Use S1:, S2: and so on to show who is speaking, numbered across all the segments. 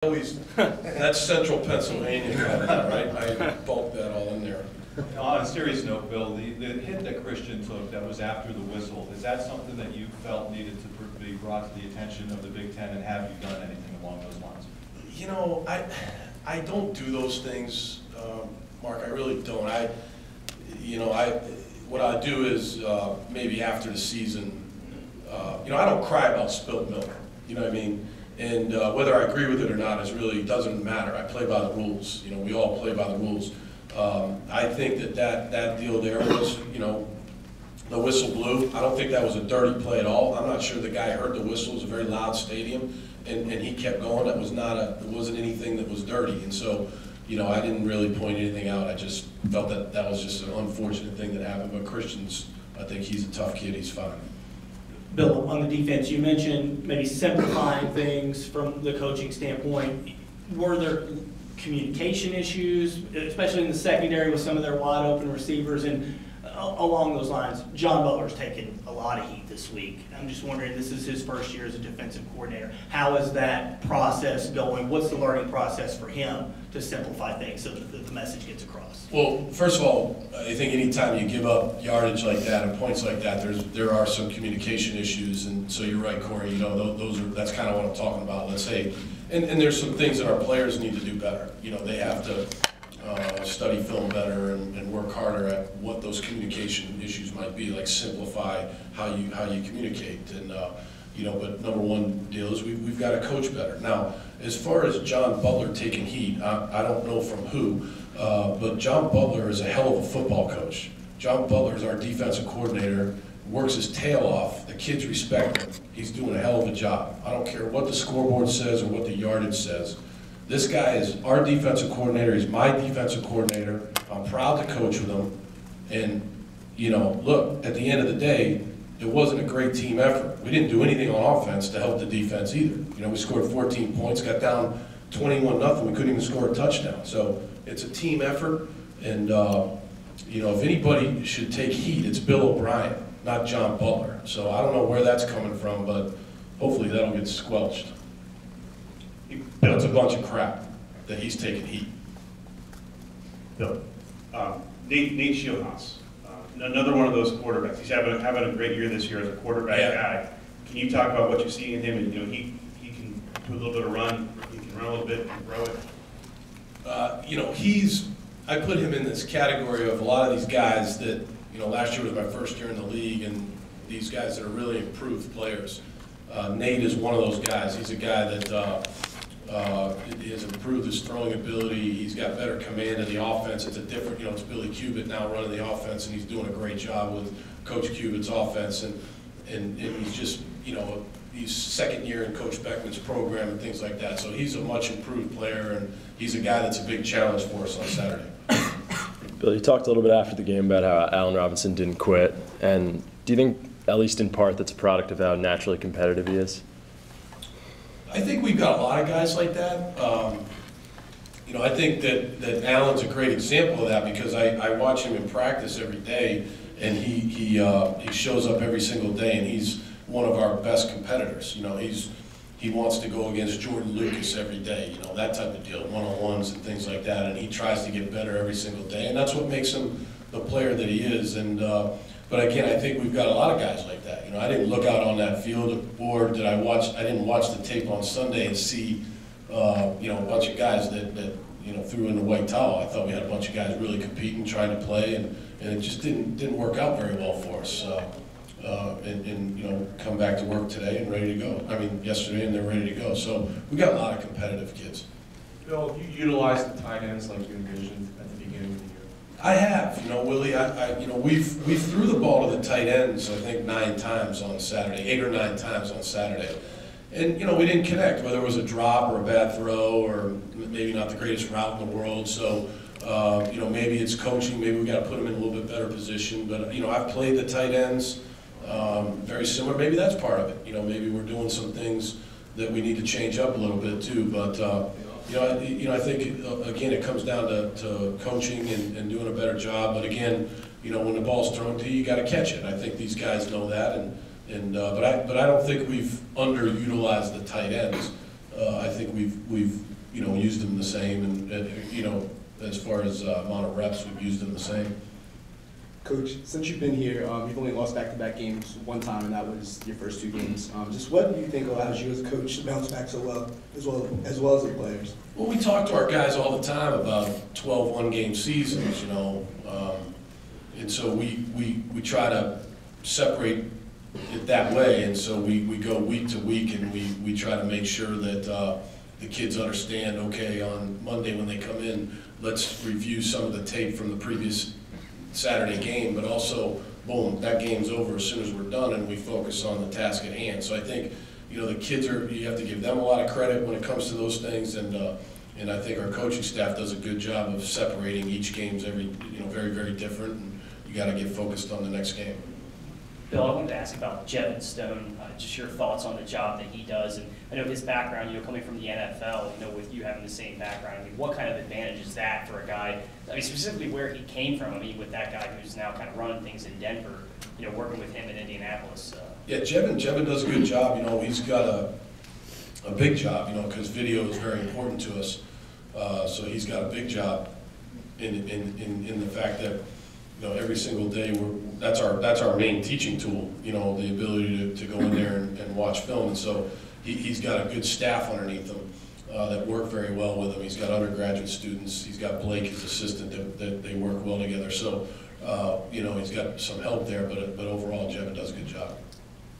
S1: Always, that's central Pennsylvania, right? I bulked that all in there.
S2: On a serious note, Bill, the hit that Christian took that was after the whistle, is that something that you felt needed to be brought to the attention of the Big Ten, and have you done anything along those lines?
S1: You know, I don't do those things, Mark. I really don't. What I do is maybe after the season, I don't cry about spilled milk. You know what I mean? And whether I agree with it or not really doesn't matter. I play by the rules. You know, we all play by the rules. I think that deal there was, the whistle blew. I don't think that was a dirty play at all. I'm not sure the guy heard the whistle. It was a very loud stadium, and he kept going. It wasn't anything that was dirty. And so, I didn't really point anything out. I just felt that was just an unfortunate thing that happened. But Christian's, I think he's a tough kid. He's fine.
S3: Bill, on the defense, you mentioned maybe simplifying things from the coaching standpoint. Were there communication issues, especially in the secondary with some of their wide open receivers? And along those lines, John Butler's taken a lot of heat this week. I'm just wondering, this is his first year as a defensive coordinator. How is that process going? What's the learning process for him to simplify things so that the message gets across?
S1: Well, first of all, I think anytime you give up yardage like that and points like that, there are some communication issues, and so you're right, Corey. That's kind of what I'm talking about. Let's say, and there's some things that our players need to do better. They have to study film better and work harder at what those communication issues might be, like simplify how you communicate. And but number one deal is we've got to coach better. Now, as far as John Butler taking heat, I don't know from who, but John Butler is a hell of a football coach. John Butler is our defensive coordinator, works his tail off. The kids respect him. He's doing a hell of a job. I don't care what the scoreboard says or what the yardage says. This guy is our defensive coordinator. He's my defensive coordinator. I'm proud to coach with him. And, look, at the end of the day, it wasn't a great team effort. We didn't do anything on offense to help the defense either. We scored 14 points, got down 21-0. We couldn't even score a touchdown. So it's a team effort. And, if anybody should take heat, it's Bill O'Brien, not John Butler. So I don't know where that's coming from, but hopefully that'll get squelched. That's a bunch of crap that he's taking heat.
S4: Bill, Nate Shieldhouse, another one of those quarterbacks. He's having a great year this year as a quarterback guy. Can you talk about what you see in him? And he can do a little bit of run. He can run a little bit and throw it. I put him in this category of a lot of these guys that last year was my first year in the league, and these guys that are really improved players. Nate is one of those guys. He's a guy that. He has improved his throwing ability. He's got better command of the offense. It's a different, it's Billy Cubitt now running the offense, and he's doing a great job with Coach Cubitt's offense. And he's just, he's second year in Coach Beckman's program and things like that. So he's a much improved player, and he's a guy that's a big challenge for us on Saturday.
S5: Bill, you talked a little bit after the game about how Allen Robinson didn't quit. And do you think, at least in part, that's a product of how naturally competitive he is?
S1: I think we've got a lot of guys like that. I think that Allen's a great example of that, because I watch him in practice every day, and he shows up every single day, and he's one of our best competitors. He wants to go against Jordan Lucas every day, that type of deal, one-on-ones and things like that, and he tries to get better every single day, and that's what makes him the player that he is. And but again, I think we've got a lot of guys like that. I didn't look out on that field, or I didn't watch the tape on Sunday and see, a bunch of guys that threw in the white towel. I thought we had a bunch of guys really competing, trying to play, and it just didn't work out very well for us. And come back to work today and ready to go. Yesterday, and they're ready to go. So we got a lot of competitive kids.
S6: Bill, you utilized the tight ends like you envisioned at the beginning of the year.
S1: I have, Willie. We threw the ball to the tight ends, I think 9 times on Saturday, 8 or 9 times on Saturday, and we didn't connect. Whether it was a drop or a bad throw, or maybe not the greatest route in the world. So, maybe it's coaching. Maybe we got to put them in a little bit better position. But I've played the tight ends, very similar. Maybe that's part of it. Maybe we're doing some things that we need to change up a little bit too. But I think, again, it comes down to coaching and doing a better job. But again, when the ball's thrown to you, you got to catch it. I think these guys know that, but I don't think we've underutilized the tight ends. I think we've
S4: you know, used them the same, and you know, as far as amount of reps, we've used them the same.
S7: Coach, since you've been here, you've only lost back-to-back games one time, and that was your first 2 games. Just what do you think allows you as a coach to bounce back so well, as well as the players?
S4: Well, we talk to our guys all the time about 12 one-game seasons, you know, and so we try to separate it that way, and so we go week to week, and we try to make sure that the kids understand, okay, on Monday when they come in, let's review some of the tape from the previous Saturday game, but also, boom, that game's over as soon as we're done, and we focus on the task at hand. So I think, you know, the kids you have to give them a lot of credit when it comes to those things, and I think our coaching staff does a good job of separating each game's very, very different, and you got to get focused on the next game.
S8: Bill, I wanted to ask about Jevin Stone, just your thoughts on the job that he does. And I know his background, you know, coming from the NFL, you know, with you having the same background, I mean, what kind of advantage is that for a guy, I mean, specifically where he came from, I mean, with that guy who's now kind of running things in Denver, you know, working with him in Indianapolis?
S4: Yeah, Jevin does a good job. You know, he's got a big job, you know, because video is very important to us. So he's got a big job in the fact that, you know, every single day that's our main teaching tool, you know, the ability to go in there and watch film. And so he's got a good staff underneath him that work very well with him. He's got undergraduate students. He's got Blake, his assistant, that they work well together. So, you know, he's got some help there, but overall, Jevin does a good job.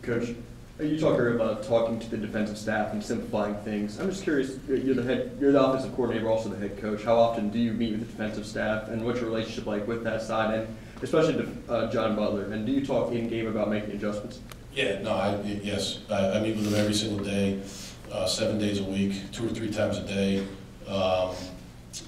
S9: Coach, you talk earlier about talking to the defensive staff and simplifying things. I'm just curious, you're the offensive coordinator, also the head coach. How often do you meet with the defensive staff, and what's your relationship like with that side, and especially John Butler? And do you talk in-game about making adjustments?
S4: Yeah, no, yes. I meet with him every single day, 7 days a week, 2 or 3 times a day,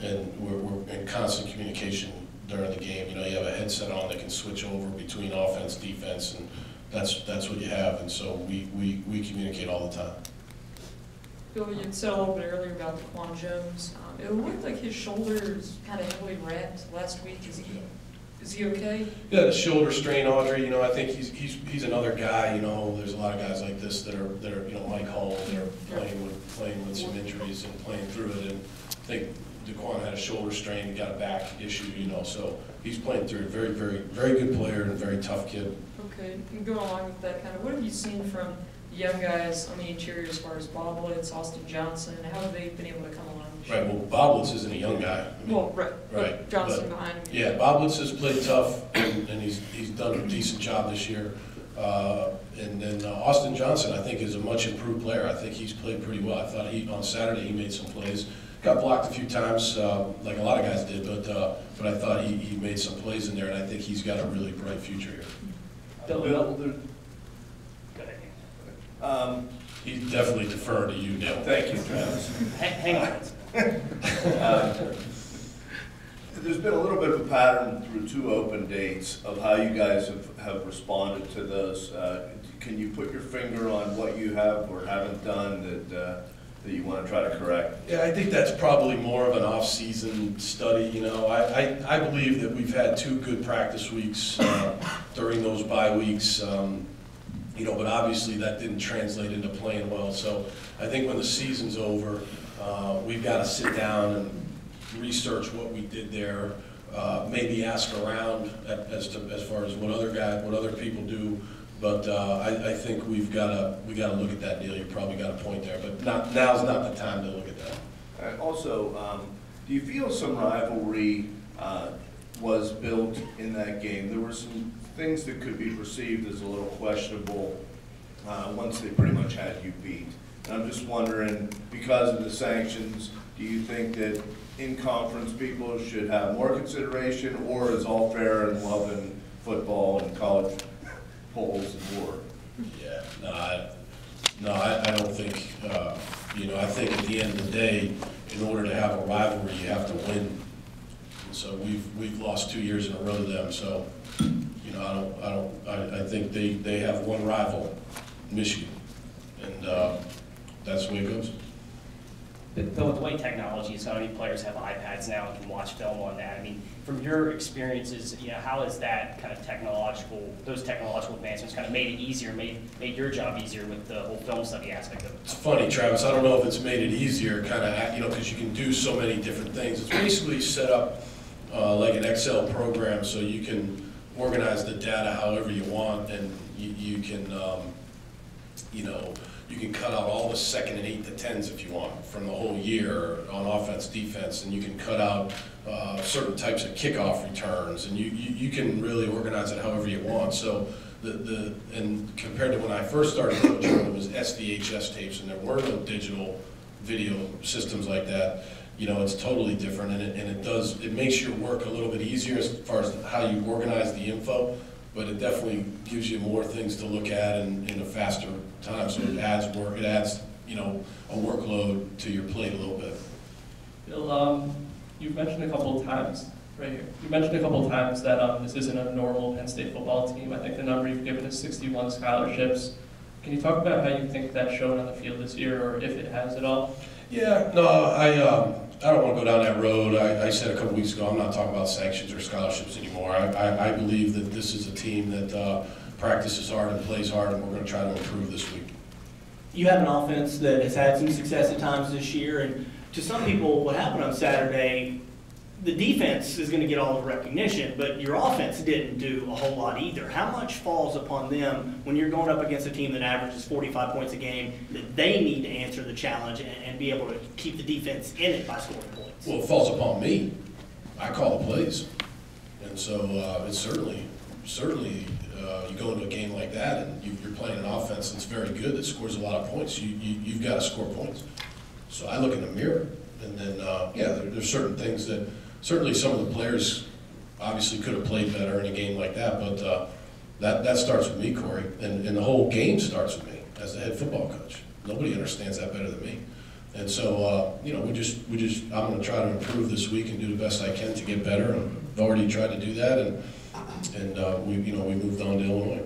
S4: and we're in constant communication during the game. You know, you have a headset on that can switch over between offense, defense, and that's what you have, and so we communicate all the time.
S10: Bill, you said a little bit earlier about Daquan Jones. It looked like his shoulder is kind of heavily wrapped last week. Is he okay?
S4: Yeah, the shoulder strain, Audrey. You know, I think he's another guy. You know, there's a lot of guys like this that are you know, Mike Hall, that are playing with some injuries and playing through it. And I think Daquan had a shoulder strain, he got a back issue. You know, so he's playing through it. Very good player and a very tough kid.
S10: Okay, and going along with that, kind of, what have you seen from the young guys on the interior as far as Bob Litz, Austin Johnson? How have they been able to come along?
S4: Right. Well, Bob Litz isn't a young guy. I mean,
S10: well,
S4: right.
S10: Johnson behind him.
S4: Yeah, Bob Litz has played tough, and he's done a decent job this year. And then Austin Johnson, I think, is a much improved player. I think he's played pretty well. I thought on Saturday he made some plays. Got blocked a few times, like a lot of guys did, but I thought he made some plays in there, and I think he's got a really bright future here.
S8: Bill,
S4: He's definitely deferring to you, Neil.
S6: Thank you, Travis.
S8: hang on.
S11: There's been a little bit of a pattern through 2 open dates of how you guys have responded to those. Can you put your finger on what you have or haven't done that you want to try to correct?
S4: Yeah, I think that's probably more of an off-season study. You know, I believe that we've had 2 good practice weeks during those bye weeks. You know, but obviously that didn't translate into playing well. So I think when the season's over, we've got to sit down and research what we did there. Maybe ask around as far as what other people do. But I think we got to look at that deal. You probably got a point there, but now's not the time to look at that.
S11: Also, do you feel some rivalry was built in that game? There were some things that could be perceived as a little questionable once they pretty much had you beat. And I'm just wondering, because of the sanctions, do you think that in-conference people should have more consideration, or is all fair and love in football and college polls and war?
S4: Yeah, I don't think, you know, I think at the end of the day, in order to have a rivalry, you have to win. And so we've lost 2 years in a row to them, so, you know, I think they have one rival, Michigan, and that's the way it goes.
S8: The way technology is, I mean, players have iPads now and can watch film on that. I mean, from your experiences, how has that kind of those technological advancements kind of made it easier, made your job easier with the whole film study aspect of it?
S4: It's funny, Travis, I don't know if it's made it easier, kind of, because you can do so many different things. It's basically set up like an Excel program, so you can organize the data however you want, and you can, you can cut out all the second and 8 to 10s if you want from the whole year on offense, defense, and you can cut out certain types of kickoff returns, and you can really organize it however you want. So and compared to when I first started coaching, it was SVHS tapes, and there were no digital video systems like that. It's totally different, and it makes your work a little bit easier as far as how you organize the info, but it definitely gives you more things to look at in a faster time. So it adds work, it adds a workload to your plate a little bit.
S12: Bill, you've mentioned a couple of times right here. You mentioned a couple of times that this isn't a normal Penn State football team. I think the number you've given is 61 scholarships. Can you talk about how you think that showed on the field this year, or if it has at all?
S4: Yeah, no, I don't want to go down that road. I said a couple weeks ago, I'm not talking about sanctions or scholarships anymore. I believe that this is a team that practices hard and plays hard, and we're going to try to improve this week.
S3: You have an offense that has had some success at times this year, and to some people, what happened on Saturday, the defense is going to get all the recognition, but your offense didn't do a whole lot either. How much falls upon them when you're going up against a team that averages 45 points a game, that they need to answer the challenge and be able to keep the defense in it by scoring points?
S4: Well, it falls upon me. I call the plays. And so it's certainly you go into a game like that and you're playing an offense that's very good, that scores a lot of points. You've got to score points. So I look in the mirror, and then, there's certain things that certainly some of the players obviously could have played better in a game like that, but that starts with me, Corey, and the whole game starts with me as the head football coach. Nobody understands that better than me. And so, I'm going to try to improve this week and do the best I can to get better, and I've already tried to do that, and we moved on to Illinois.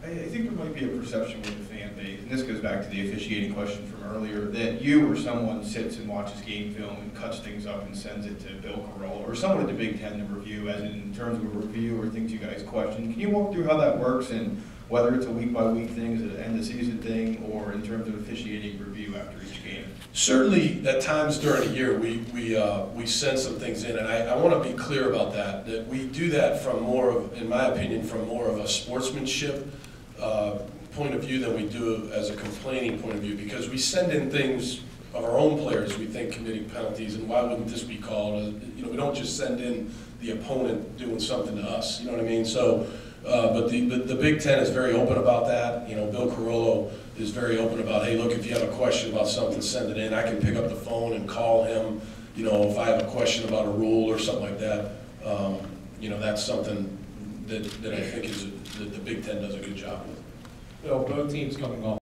S13: I think there might be a perception with the fan base, and this goes back to the officiating question from earlier, that you or someone sits and watches game film and cuts things up and sends it to Bill Carolla, or someone at the Big Ten to review, as in terms of a review or things you guys question. Can you walk through how that works, and whether it's a week-by-week thing, is it an end-of-season thing, or in terms of officiating review after each game?
S4: Certainly, at times during the year, we send some things in, and I want to be clear about that we do that from more of, in my opinion, from more of a sportsmanship point of view than we do as a complaining point of view, because we send in things of our own players we think committing penalties, and why wouldn't this be called? We don't just send in the opponent doing something to us, you know what I mean? So, but the Big Ten is very open about that. Bill Carolla is very open about, hey, look, if you have a question about something, send it in. I can pick up the phone and call him, if I have a question about a rule or something like that. That's something that I think that the Big Ten does a good job with.
S6: Both teams coming off